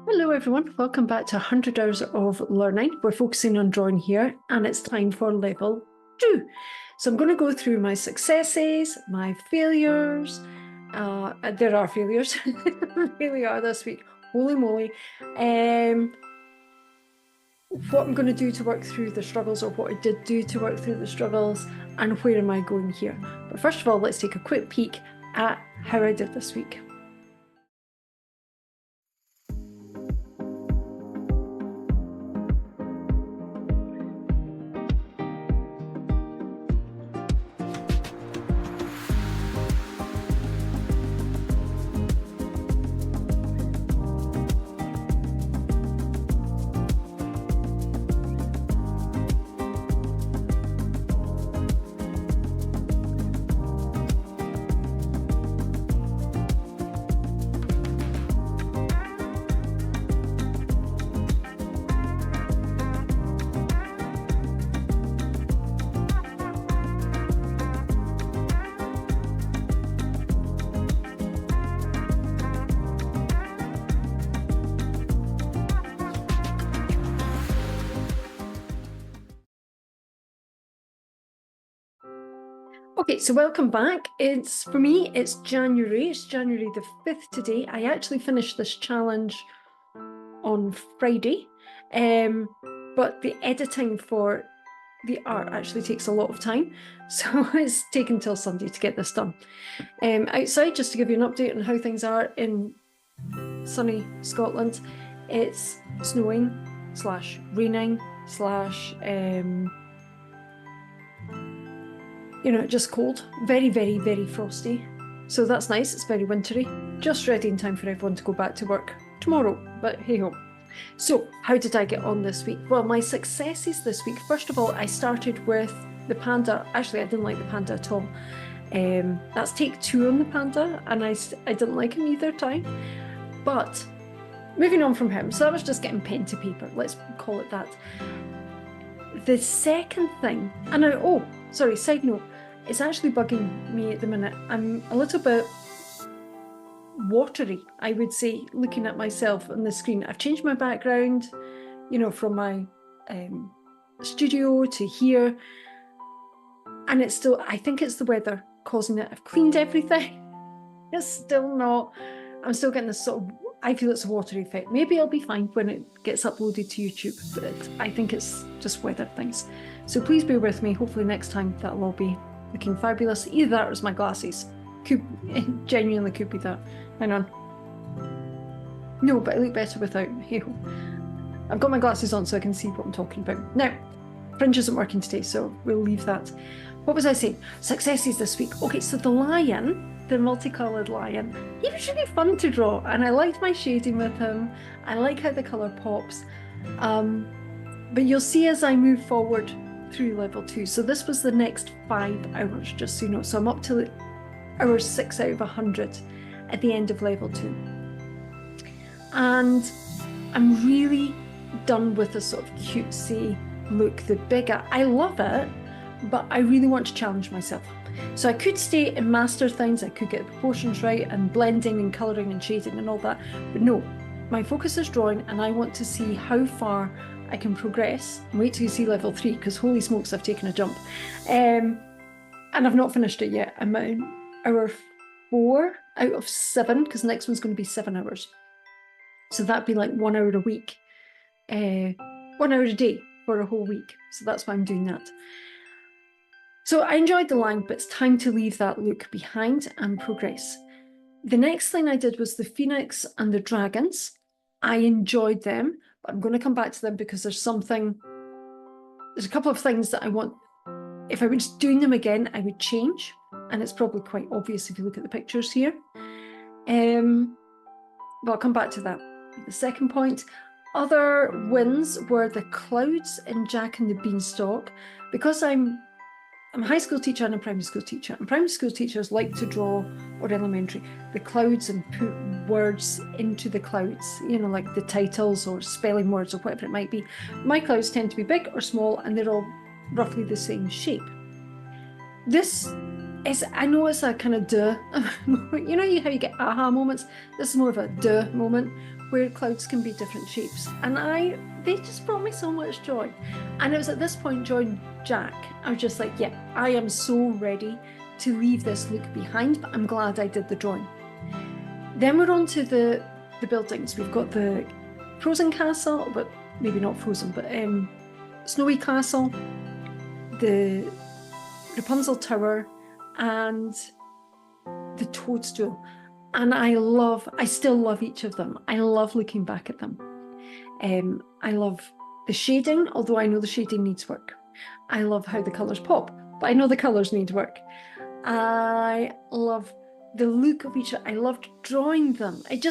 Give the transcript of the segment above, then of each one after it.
Hello everyone, welcome back to 100 Hours of Learning. We're focusing on drawing here and it's time for level 2. So I'm going to go through my successes, my failures. There are failures, there really are this week, holy moly. What I'm going to do to work through the struggles, or what I did do to work through the struggles, and where am I going here. But first of all, let's take a quick peek at how I did this week. Okay, so welcome back. For me, it's January. It's January the 5th today. I actually finished this challenge on Friday, but the editing for the art actually takes a lot of time. So it's taken till Sunday to get this done. Outside, just to give you an update on how things are in sunny Scotland, it's snowing / raining / just cold, very, very, very frosty. So that's nice, it's very wintry. Just ready in time for everyone to go back to work tomorrow, but hey ho. So how did I get on this week? Well, my successes this week, first of all, I started with the panda. Actually, I didn't like the panda at all. That's take 2 on the panda, and I didn't like him either time. But moving on from him, so that was just getting pen to paper, let's call it that. The second thing, side note, it's actually bugging me at the minute. I'm a little bit watery, I would say, looking at myself on the screen. I've changed my background, from my studio to here, and it's still, I think it's the weather causing it. I've cleaned everything. It's still not, I'm still getting this sort of, I feel it's a watery effect. Maybe it'll be fine when it gets uploaded to YouTube, but I think it's just weather things. So please bear with me. Hopefully next time that'll all be looking fabulous. Either that or it's my glasses. Genuinely could be that. Hang on. No, but I look better without. Hey-ho. I've got my glasses on so I can see what I'm talking about. Now, fringe isn't working today, so we'll leave that. What was I saying? Successes this week. Okay, so the lion, the multicolored lion, he was really fun to draw, and I liked my shading with him. I like how the color pops. But you'll see as I move forward through level 2. So this was the next 5 hours, just so you know. So I'm up to hour 6 out of 100 at the end of level 2. And I'm really done with the sort of cutesy look, the bigger. I love it, but I really want to challenge myself. So I could stay and master things, I could get the proportions right and blending and colouring and shading and all that, but no, my focus is drawing, and I want to see how far I can progress. Wait till you see level 3, because holy smokes, I've taken a jump. And I've not finished it yet. I'm at hour 4 out of 7, because the next one's going to be 7 hours. So that'd be like 1 hour a week, 1 hour a day for a whole week. So that's why I'm doing that. So I enjoyed the line, but it's time to leave that look behind and progress. The next thing I did was the Phoenix and the Dragons. I enjoyed them, but I'm going to come back to them because there's a couple of things that I want. If I was doing them again, I would change, and it's probably quite obvious if you look at the pictures here. But I'll come back to that. The second point, other wins were the clouds in Jack and the Beanstalk. Because I'm a high school teacher and a primary school teacher, and primary school teachers like to draw, or elementary, the clouds and put words into the clouds, like the titles or spelling words or whatever it might be. My clouds tend to be big or small, and they're all roughly the same shape. This I know it's a kind of duh moment. You know how you get aha moments? This is more of a duh moment where clouds can be different shapes. And they just brought me so much joy. And it was at this point, joined Jack. I was just like, yeah, I am so ready to leave this look behind, but I'm glad I did the drawing. Then we're on to the buildings. We've got the Frozen Castle, but maybe not Frozen, but Snowy Castle, the Rapunzel Tower, and the Toadstool. And I still love each of them. I love looking back at them. I love the shading, although I know the shading needs work. I love how the colours pop, but I know the colours need work. I love the look of each. I loved drawing them. It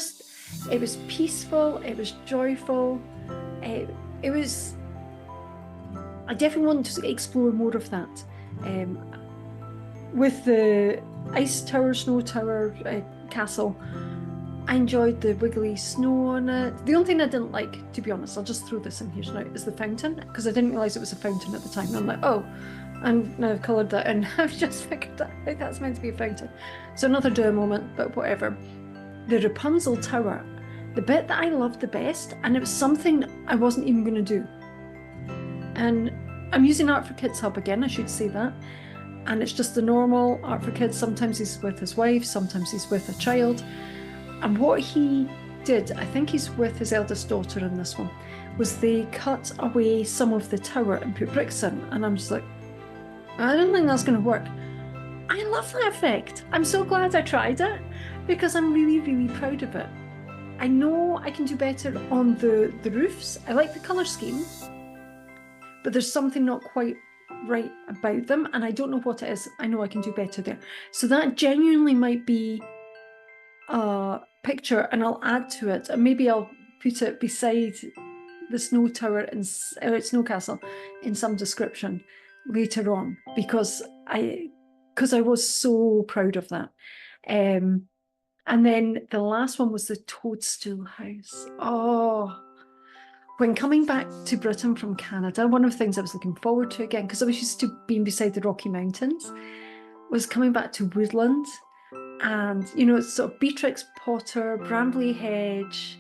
was peaceful. It was joyful. It was. I definitely want to explore more of that. With the ice tower, snow tower, castle, I enjoyed the wiggly snow on it. The only thing I didn't like, to be honest, I'll just throw this in here now, is the fountain, because I didn't realise it was a fountain at the time. And I'm like, oh, and now I've coloured that in. I've just figured out that's meant to be a fountain. So another duh moment, but whatever. The Rapunzel Tower, the bit that I loved the best, and it was something I wasn't even going to do. And I'm using Art for Kids Hub again, I should say that. And it's just the normal Art for Kids. Sometimes he's with his wife, sometimes he's with a child. And what he did, I think he's with his eldest daughter in this one, was they cut away some of the tower and put bricks in. And I'm just like, I don't think that's going to work. I love that effect. I'm so glad I tried it because I'm really, really proud of it. I know I can do better on the roofs. I like the colour scheme, but there's something not quite right about them, and I don't know what it is. I know I can do better there. So that genuinely might be a picture, and I'll add to it, and maybe I'll put it beside the snow tower and snow castle in some description later on, because I was so proud of that. And then the last one was the Toadstool house. Oh, when coming back to Britain from Canada, one of the things I was looking forward to again, because I was used to being beside the Rocky Mountains, was coming back to woodland. And, you know, it's sort of Beatrix Potter, Brambley Hedge,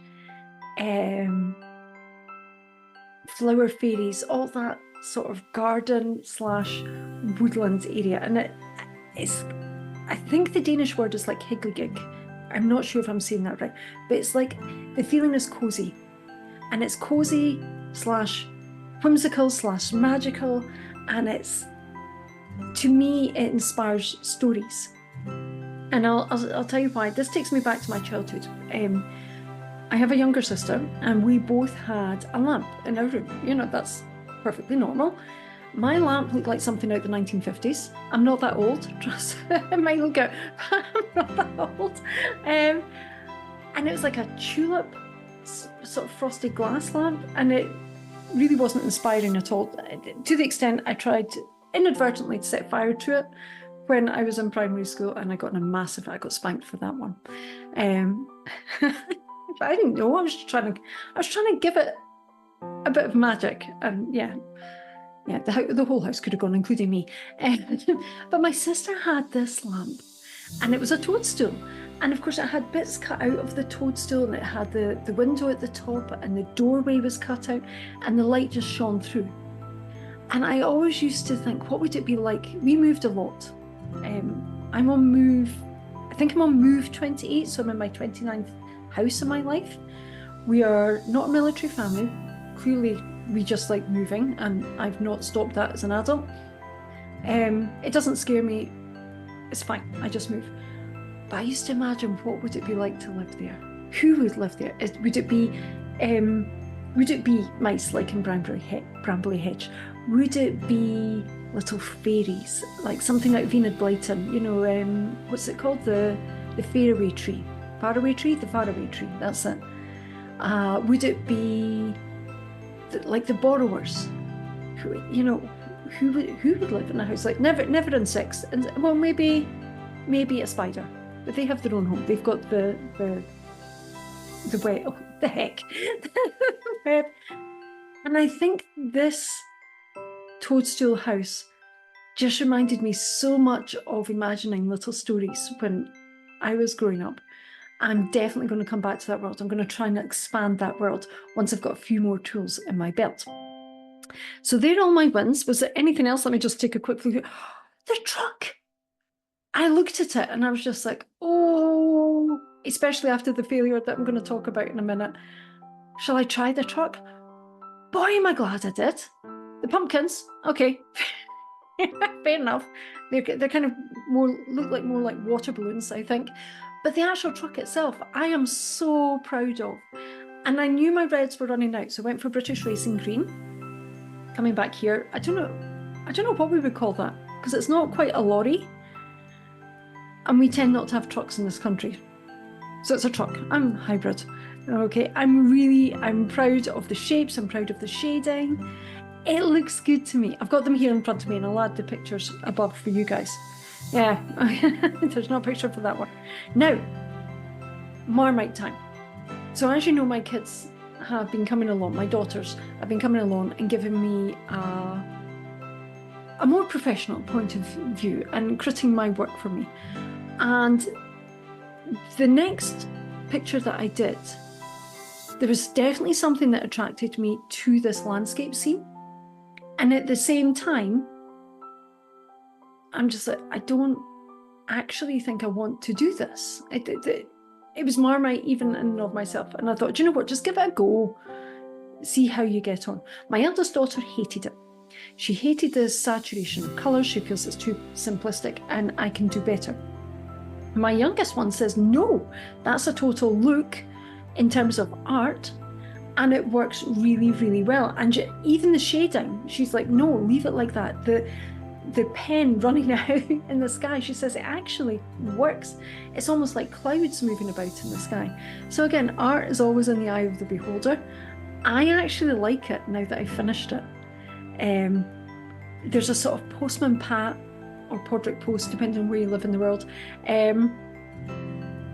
flower fairies, all that sort of garden / woodland area. And it's, I think the Danish word is like hyggeligig. I'm not sure if I'm saying that right, but it's like the feeling is cozy. And it's cozy / whimsical / magical. And it's, to me, it inspires stories. And I'll tell you why. This takes me back to my childhood. I have a younger sister, and we both had a lamp in our room. You know, that's perfectly normal. My lamp looked like something out the 1950s. I'm not that old, trust. It might look out, but I'm not that old. And it was like a tulip, sort of frosted glass lamp, and it really wasn't inspiring at all. To the extent I tried inadvertently to set fire to it when I was in primary school, and I got spanked for that one. But I didn't know. I was trying to give it a bit of magic, and yeah, the whole house could have gone, including me. But my sister had this lamp, and it was a toadstool. And of course, it had bits cut out of the toadstool, and it had the window at the top, and the doorway was cut out, and the light just shone through. And I always used to think, what would it be like? We moved a lot. I'm on move 28, so I'm in my 29th house in my life. We are not a military family. Clearly, we just like moving, and I've not stopped that as an adult. It doesn't scare me. It's fine. I just move. But I used to imagine, what would it be like to live there? Who would live there? Would it be mice like in Brambley Hedge? Would it be little fairies, like something like Enid Blyton? You know, what's it called? The faraway tree. Faraway tree? The faraway tree, that's it. Would it be like the borrowers? Who would live in a house like never insects? And well, maybe a spider, but they have their own home. They've got the web. Oh, the heck, the web. And I think this toadstool house just reminded me so much of imagining little stories when I was growing up. I'm definitely going to come back to that world. I'm going to try and expand that world once I've got a few more tools in my belt. So they're all my wins. Was there anything else? Let me just take a quick look. The truck. I looked at it and I was just like, oh, especially after the failure that I'm going to talk about in a minute. Shall I try the truck? Boy, am I glad I did. The pumpkins, okay, fair enough. They're kind of look more like water balloons, I think. But the actual truck itself, I am so proud of. And I knew my reds were running out, so I went for British Racing Green. Coming back here, I don't know what we would call that, because it's not quite a lorry. And we tend not to have trucks in this country. So it's a truck. I'm hybrid. Okay, I'm proud of the shapes. I'm proud of the shading. It looks good to me. I've got them here in front of me and I'll add the pictures above for you guys. Yeah, there's no picture for that one. Now, Marmite time. So as you know, my kids have been coming along, my daughters have been coming along and giving me a more professional point of view and critiquing my work for me. And the next picture that I did, there was definitely something that attracted me to this landscape scene. And at the same time, I'm just like, I don't actually think I want to do this. It was Marmite even in and of myself. And I thought, do you know what, just give it a go. See how you get on. My eldest daughter hated it. She hated the saturation of colours. She feels it's too simplistic and I can do better. My youngest one says, no, that's a total look in terms of art. And it works really, really well. And even the shading, she's like, no, leave it like that. The pen running out in the sky, she says it actually works. It's almost like clouds moving about in the sky. So again, art is always in the eye of the beholder. I actually like it now that I've finished it. There's a sort of Postman Pat or Podrick Post, depending on where you live in the world,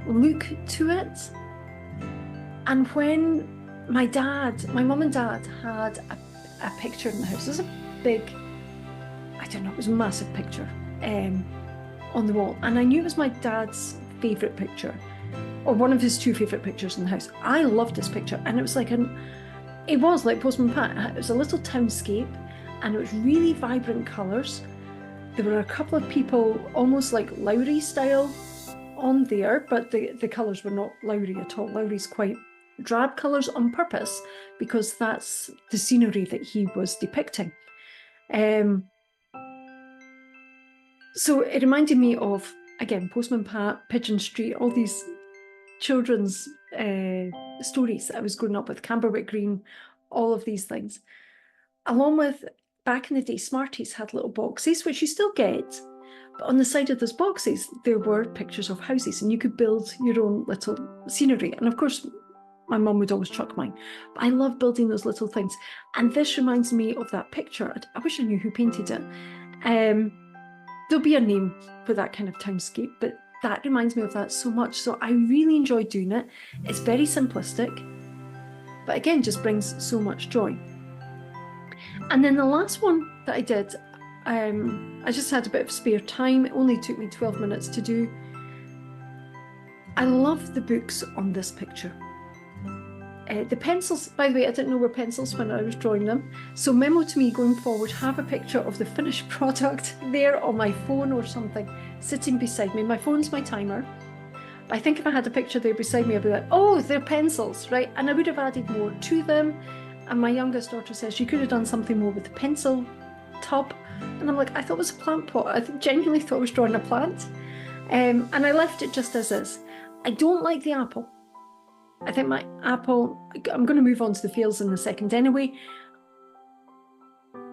look to it. And when my mum and dad had a picture in the house, there's a big, I don't know, it was a massive picture on the wall. And I knew it was my dad's favourite picture, or one of his two favourite pictures in the house. I loved this picture. And it was like it was like Postman Pat. It was a little townscape and it was really vibrant colours. There were a couple of people almost like Lowry style on there, but the colours were not Lowry at all. Lowry's quite drab colours on purpose because that's the scenery that he was depicting. So it reminded me of, again, Postman Pat, Pigeon Street, all these children's stories that I was growing up with, Camberwick Green, all of these things. Along with, back in the day, Smarties had little boxes, which you still get, but on the side of those boxes, there were pictures of houses and you could build your own little scenery. And of course, my mum would always chuck mine. But I love building those little things. And this reminds me of that picture. I wish I knew who painted it. There'll be a name for that kind of townscape, but that reminds me of that so much. So I really enjoy doing it. It's very simplistic, but again, just brings so much joy. And then the last one that I did, I just had a bit of spare time. It only took me 12 minutes to do. I love the books on this picture. The pencils, by the way, I didn't know were pencils when I was drawing them. So memo to me going forward, have a picture of the finished product there on my phone or something, sitting beside me. My phone's my timer. But I think if I had a picture there beside me, I'd be like, oh, they're pencils, right? And I would have added more to them. And my youngest daughter says she could have done something more with the pencil tub. And I'm like, I thought it was a plant pot. I genuinely thought I was drawing a plant. And I left it just as is. I don't like the apple. I think my apple, I'm going to move on to the fails in a second anyway.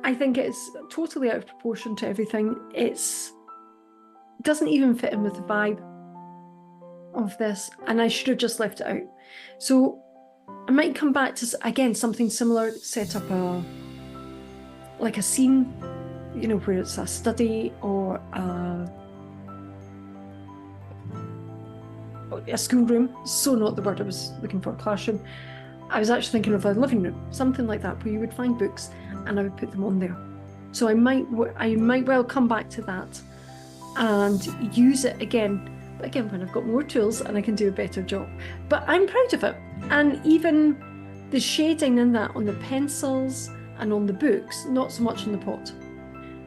I think it's totally out of proportion to everything. It doesn't even fit in with the vibe of this, and I should have just left it out. So I might come back to, again, something similar, set up like a scene, you know, where it's a study or a schoolroom. So not the word I was looking for, classroom. I was actually thinking of a living room, something like that, where you would find books and I would put them on there. So I might well come back to that and use it again. But again, when I've got more tools and I can do a better job. But I'm proud of it. And even the shading in that on the pencils and on the books, not so much on the pot.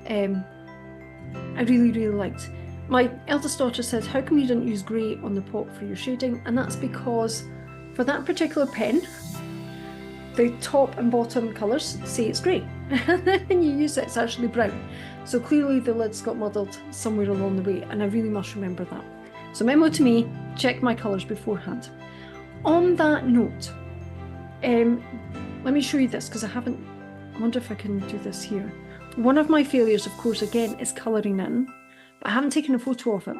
I really, really liked. My eldest daughter said, how come you didn't use grey on the pot for your shading? And that's because for that particular pen, the top and bottom colours say it's grey. And then when you use it, it's actually brown. So clearly the lid's got muddled somewhere along the way, and I really must remember that. So memo to me, check my colours beforehand. On that note, let me show you this, because I wonder if I can do this here. One of my failures, of course, again, is colouring in, but I haven't taken a photo of it.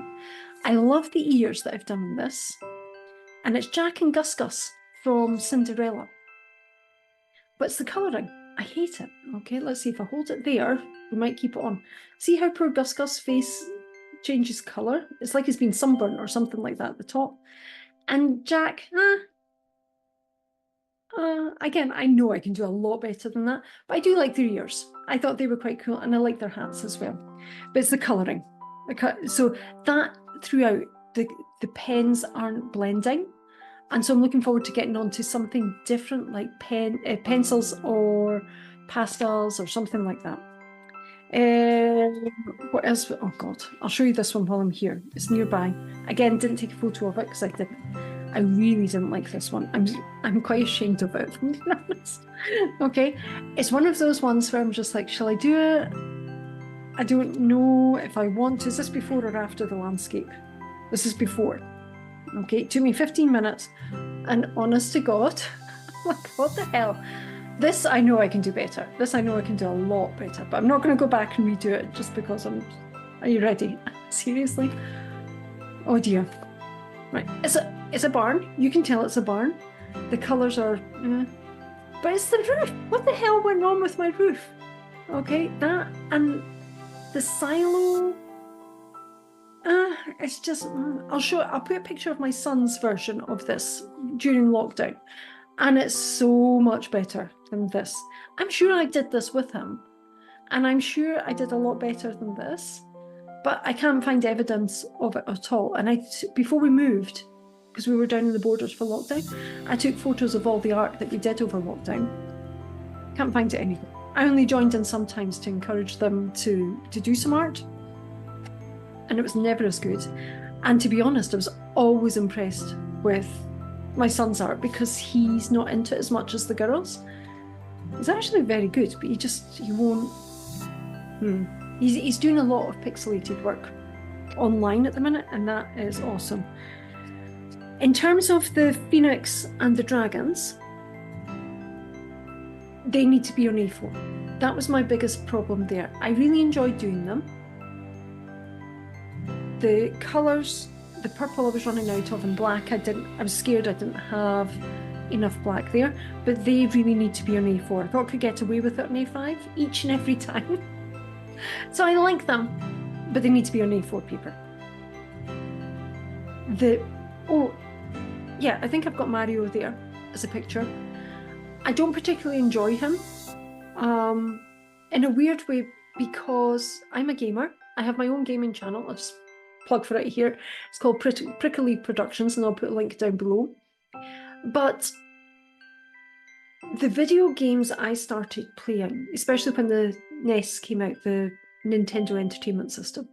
I love the ears that I've done in this, and it's Jack and Gus Gus from Cinderella. But it's the colouring. I hate it. Okay, let's see if I hold it there, we might keep it on. See how poor Gus Gus' face changes colour? It's like he's been sunburnt or something like that at the top. And Jack, again, I know I can do a lot better than that, but I do like their ears. I thought they were quite cool, and I like their hats as well. But it's the colouring. So that throughout, the pens aren't blending. And so I'm looking forward to getting on to something different, like pencils or pastels or something like that. What else? Oh God, I'll show you this one while I'm here. It's nearby. Again, didn't take a photo of it because I really didn't like this one. I'm quite ashamed of it, to be honest. Okay, it's one of those ones where I'm just like, shall I do it? I don't know if I want to. Is this before or after the landscape? This is before. Okay, it took me 15 minutes, and honest to God, like, what the hell? This I know I can do better. This I know I can do a lot better, but I'm not going to go back and redo it just because are you ready? Seriously? Oh dear. Right, it's a barn. You can tell it's a barn. The colours are, but it's the roof. What the hell went wrong with my roof? Okay, that and the silo. It's just, I'll put a picture of my son's version of this during lockdown, and it's so much better than this. I'm sure I did this with him, and I'm sure I did a lot better than this, but I can't find evidence of it at all. And before we moved, because we were down in the borders for lockdown, I took photos of all the art that we did over lockdown. Can't find it anywhere. I only joined in sometimes to encourage them to do some art, and it was never as good. And to be honest, I was always impressed with my son's art because he's not into it as much as the girls. He's actually very good, but he won't. He's doing a lot of pixelated work online at the minute, and that is awesome. In terms of the Phoenix and the dragons, they need to be on A4. That was my biggest problem there. I really enjoyed doing them. The colours, the purple I was running out of, and black I was scared I didn't have enough black there, but they really need to be on A4. I thought I could get away with it on A5 each and every time. So I like them, but they need to be on A4 paper. Yeah, I think I've got Mario there as a picture. I don't particularly enjoy him, in a weird way, because I'm a gamer. I have my own gaming channel. I'll just plug for it here. It's called Prickly Productions, and I'll put a link down below. But the video games I started playing, especially when the NES came out, the Nintendo Entertainment System,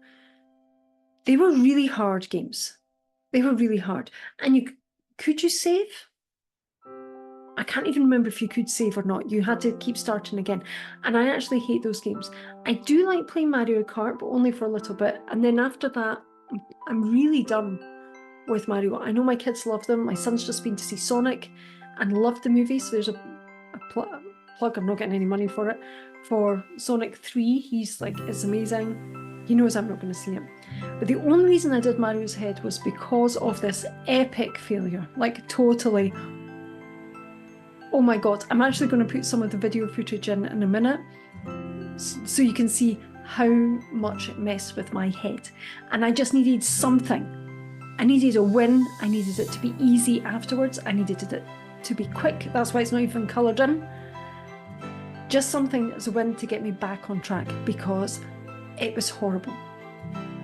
they were really hard games. They were really hard. And could you save? I can't even remember if you could save or not. You had to keep starting again. And I actually hate those games. I do like playing Mario Kart, but only for a little bit. And then after that, I'm really done with Mario. I know my kids love them. My son's just been to see Sonic and loved the movie. So there's a plug, I'm not getting any money for it, for Sonic 3. He's like, it's amazing. He knows I'm not going to see him. But the only reason I did Mario's Head was because of this epic failure. Like, totally. Oh my God, I'm actually going to put some of the video footage in a minute so you can see how much it messed with my head. And I just needed something. I needed a win. I needed it to be easy afterwards. I needed it to be quick. That's why it's not even coloured in. Just something as a win to get me back on track because it was horrible.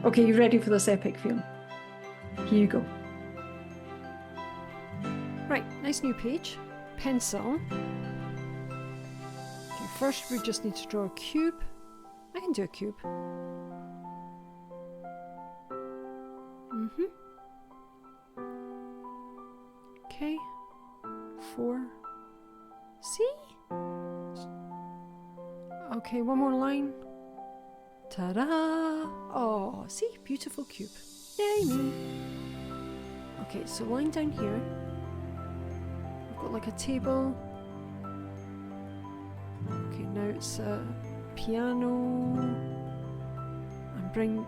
Okay, you ready for this epic film? Here you go. Right, nice new page. Pencil. Okay, first we just need to draw a cube. I can do a cube. Okay. 4. See? Okay, one more line. Ta-da! Oh, see? Beautiful cube. Yay me! Okay, so line down here. I've got like a table. Okay, now it's a piano. And bring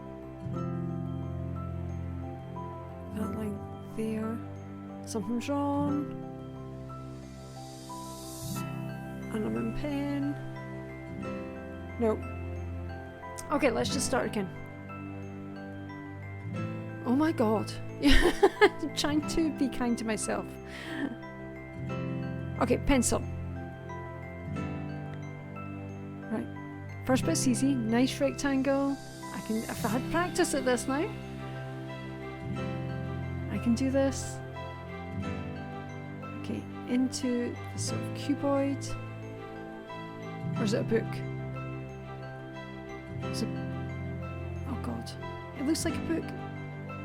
that line there. Something's wrong. And I'm in pen. No. Okay, let's just start again. Oh my god. I'm trying to be kind to myself. Okay, pencil. Right. First bit's easy. Nice rectangle. I can, if I had practice at this now, I can do this. Okay, into the sort of cuboid. Or is it a book? It's a, oh god. It looks like a book.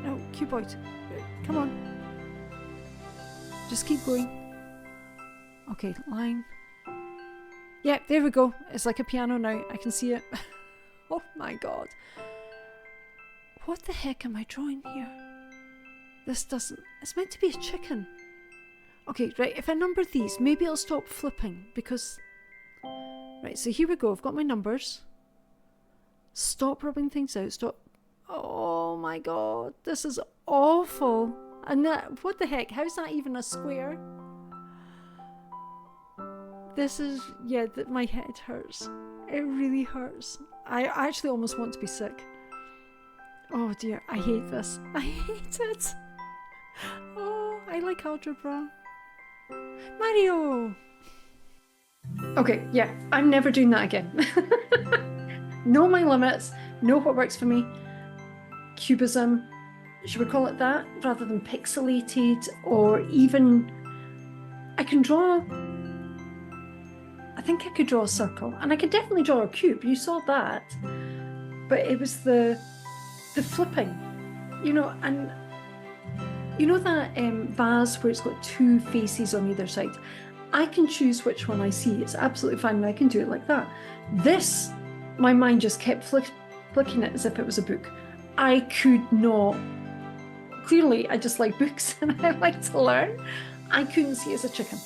No, cuboid. Come on. Just keep going. Okay, line. Yeah, there we go. It's like a piano now. I can see it. Oh my god. What the heck am I drawing here? This doesn't... It's meant to be a chicken. Okay, right, if I number these, maybe it'll stop flipping because... Right, so here we go. I've got my numbers. Stop rubbing things out. Stop. Oh my god, this is awful. And that, what the heck? How's that even a square? This is, yeah, my head hurts. It really hurts. I actually almost want to be sick. Oh dear, I hate this. I hate it. Oh, I like algebra. Mario! Okay, yeah, I'm never doing that again. Know my limits, know what works for me. Cubism, should we call it that, rather than pixelated, or even, I can draw, I think I could draw a circle, and I could definitely draw a cube, you saw that, but it was the flipping, you know, and you know that vase where it's got two faces on either side? I can choose which one I see, it's absolutely fine, and I can do it like that. This, my mind just kept flicking it as if it was a book. I could not, clearly I just like books and I like to learn. I couldn't see it as a chicken.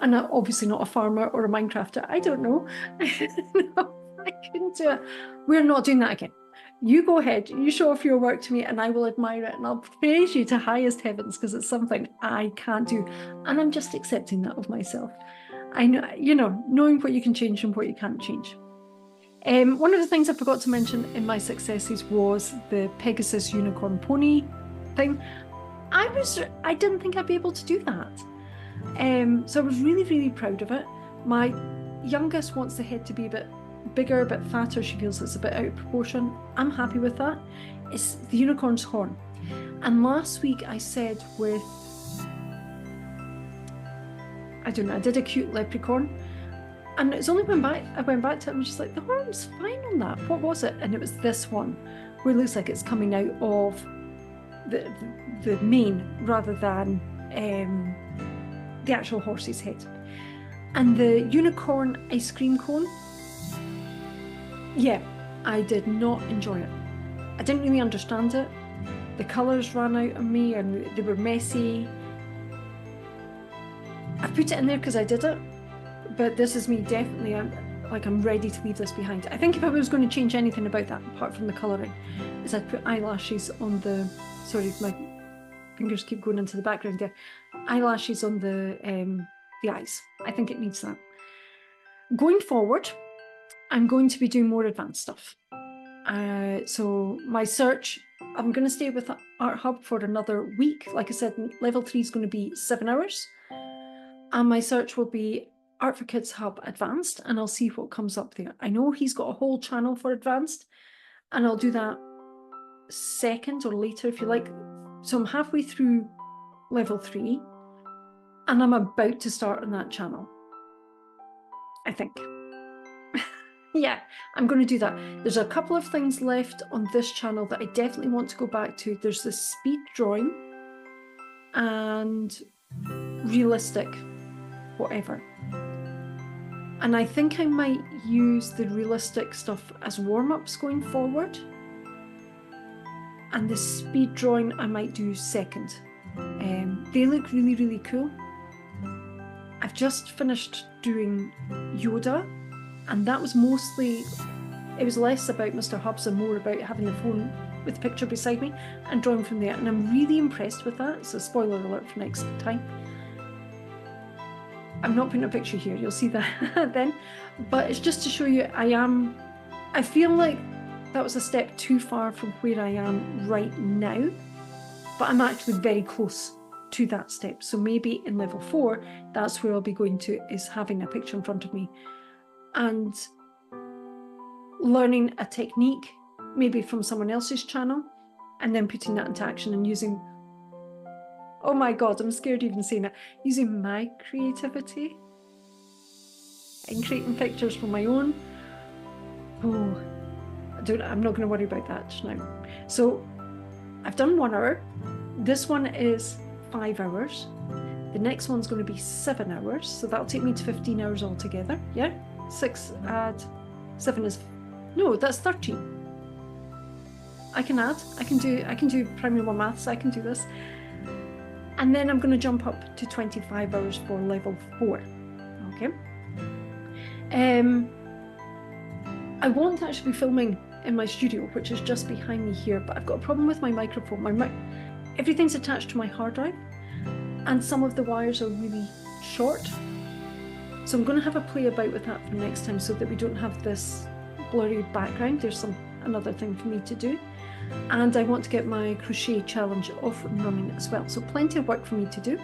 And I'm obviously not a farmer or a Minecrafter, I don't know. No, I couldn't do it. We're not doing that again. You go ahead, you show off your work to me and I will admire it and I'll praise you to highest heavens because it's something I can't do. And I'm just accepting that of myself. I know, you know, knowing what you can change and what you can't change. One of the things I forgot to mention in my successes was the Pegasus unicorn pony thing. I didn't think I'd be able to do that. So I was really, really proud of it. My youngest wants the head to be a bit bigger, a bit fatter. She feels it's a bit out of proportion. I'm happy with that. It's the unicorn's horn. And last week I said with, I don't know, I did a cute leprechaun. And it's only when I went back to it and she's like, the horn's fine on that. What was it? And it was this one, where it looks like it's coming out of the mane rather than the actual horse's head. And the unicorn ice cream cone, yeah, I did not enjoy it. I didn't really understand it. The colours ran out on me and they were messy. I put it in there because I did it. But this is me definitely, I'm ready to leave this behind. I think if I was going to change anything about that, apart from the colouring, is I'd put eyelashes on the, sorry, my fingers keep going into the background there, eyelashes on the eyes. I think it needs that. Going forward, I'm going to be doing more advanced stuff. So my search, I'm going to stay with Art Hub for another week. Like I said, level 3 is going to be 7 hours. And my search will be Art for Kids Hub Advanced, and I'll see what comes up there. I know he's got a whole channel for Advanced, and I'll do that second or later if you like. So I'm halfway through level 3, and I'm about to start on that channel, I think. Yeah, I'm going to do that. There's a couple of things left on this channel that I definitely want to go back to. There's the speed drawing and realistic whatever. And I think I might use the realistic stuff as warm-ups going forward. And the speed drawing I might do second. They look really, really cool. I've just finished doing Yoda, and that was mostly, it was less about Mr. Hubs and more about having the phone with the picture beside me and drawing from there. And I'm really impressed with that. So spoiler alert for next time. I'm not putting a picture here, you'll see that then. But it's just to show you I feel like that was a step too far from where I am right now, but I'm actually very close to that step. So maybe in level 4, that's where I'll be going to, is having a picture in front of me and learning a technique, maybe from someone else's channel, and then putting that into action and using, oh my God, I'm scared even saying it, using my creativity and creating pictures for my own. Oh, I'm not going to worry about that just now. So I've done 1 hour. This one is 5 hours. The next one's going to be 7 hours. So that'll take me to 15 hours altogether. Yeah? 6 add 7 is, no, that's 13. I can add, I can do primary 1 maths, I can do this. And then I'm going to jump up to 25 hours for level 4. Okay. I want to actually be filming in my studio, which is just behind me here, but I've got a problem with my microphone. Everything's attached to my hard drive, and some of the wires are really short. So I'm going to have a play about with that for next time so that we don't have this blurry background. There's another thing for me to do. And I want to get my crochet challenge off and running as well. So plenty of work for me to do.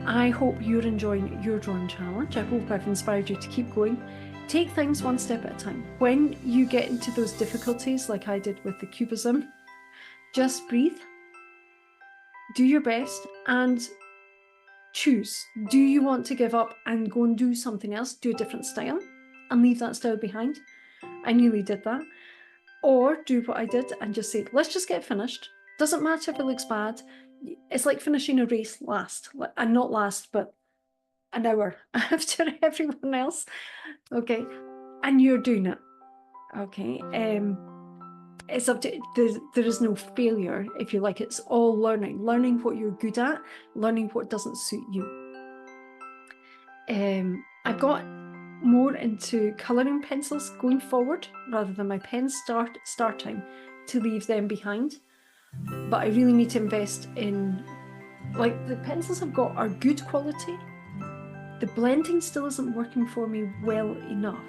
I hope you're enjoying your drawing challenge. I hope I've inspired you to keep going. Take things one step at a time. When you get into those difficulties, like I did with the cubism, just breathe, do your best, and choose. Do you want to give up and go and do something else, do a different style, and leave that style behind? I nearly did that. Or do what I did and just say, let's just get finished. Doesn't matter if it looks bad. It's like finishing a race last, and not last, but an hour after everyone else. Okay, and you're doing it. Okay, it's up to, there is no failure, if you like. It's all learning what you're good at, learning what doesn't suit you. I've got more into colouring pencils going forward rather than my pens starting to leave them behind. But I really need to invest in, like, the pencils I've got are good quality. The blending still isn't working for me well enough.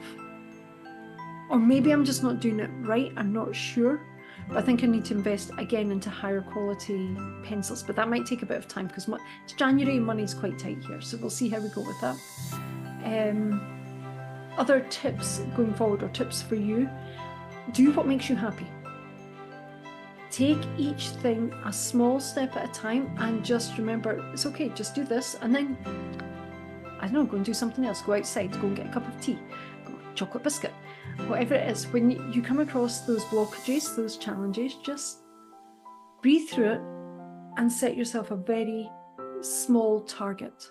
Or maybe I'm just not doing it right, I'm not sure. But I think I need to invest again into higher quality pencils. But that might take a bit of time because it's January and money's quite tight here. So we'll see how we go with that. Other tips going forward, or tips for you: do what makes you happy. Take each thing a small step at a time, and just remember, it's okay, just do this, and then, I don't know, go and do something else, go outside, go and get a cup of tea, go chocolate biscuit, whatever it is. When you come across those blockages, those challenges, just breathe through it and set yourself a very small target.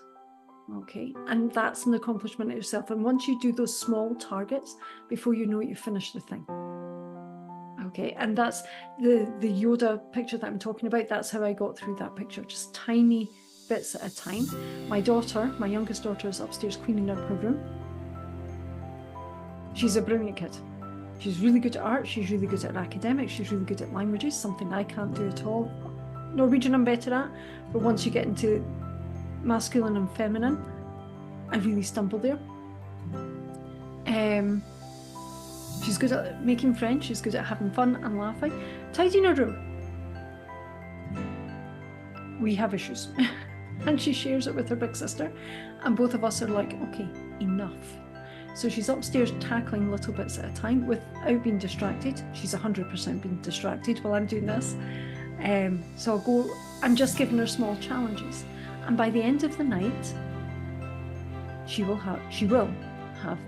Okay, and that's an accomplishment of yourself. And once you do those small targets, before you know it, you finish the thing. Okay, and that's the Yoda picture that I'm talking about. That's how I got through that picture, just tiny bits at a time. My daughter, my youngest daughter, is upstairs cleaning up her room. She's a brilliant kid. She's really good at art, she's really good at academics, she's really good at languages, something I can't do at all. Norwegian I'm better at, but once you get into masculine and feminine, I really stumble there. She's good at making friends, she's good at having fun and laughing. Tidying her room, we have issues. and she shares it with her big sister. And both of us are like, okay, enough. So she's upstairs tackling little bits at a time without being distracted. She's 100% being distracted while I'm doing this. So I'll go, I'm just giving her small challenges. And by the end of the night, she will have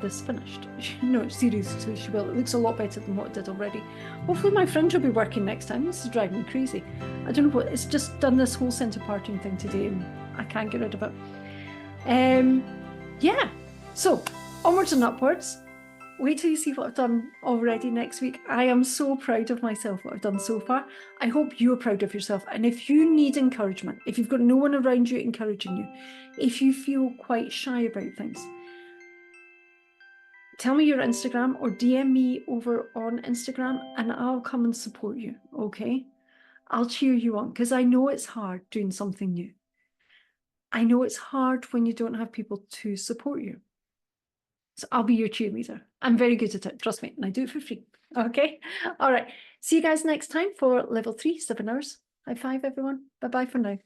this finished. No, seriously, she will. It looks a lot better than what it did already. Hopefully my fringe will be working next time. This is driving me crazy. I don't know what, it's just done this whole centre parting thing today and I can't get rid of it. Yeah, so onwards and upwards. Wait till you see what I've done already next week. I am so proud of myself, what I've done so far. I hope you're proud of yourself. And if you need encouragement, if you've got no one around you encouraging you, if you feel quite shy about things, tell me your Instagram or DM me over on Instagram and I'll come and support you, okay? I'll cheer you on because I know it's hard doing something new. I know it's hard when you don't have people to support you. So I'll be your cheerleader. I'm very good at it, trust me, and I do it for free. Okay, all right. See you guys next time for level 3, 7 hours. High five, everyone. Bye-bye for now.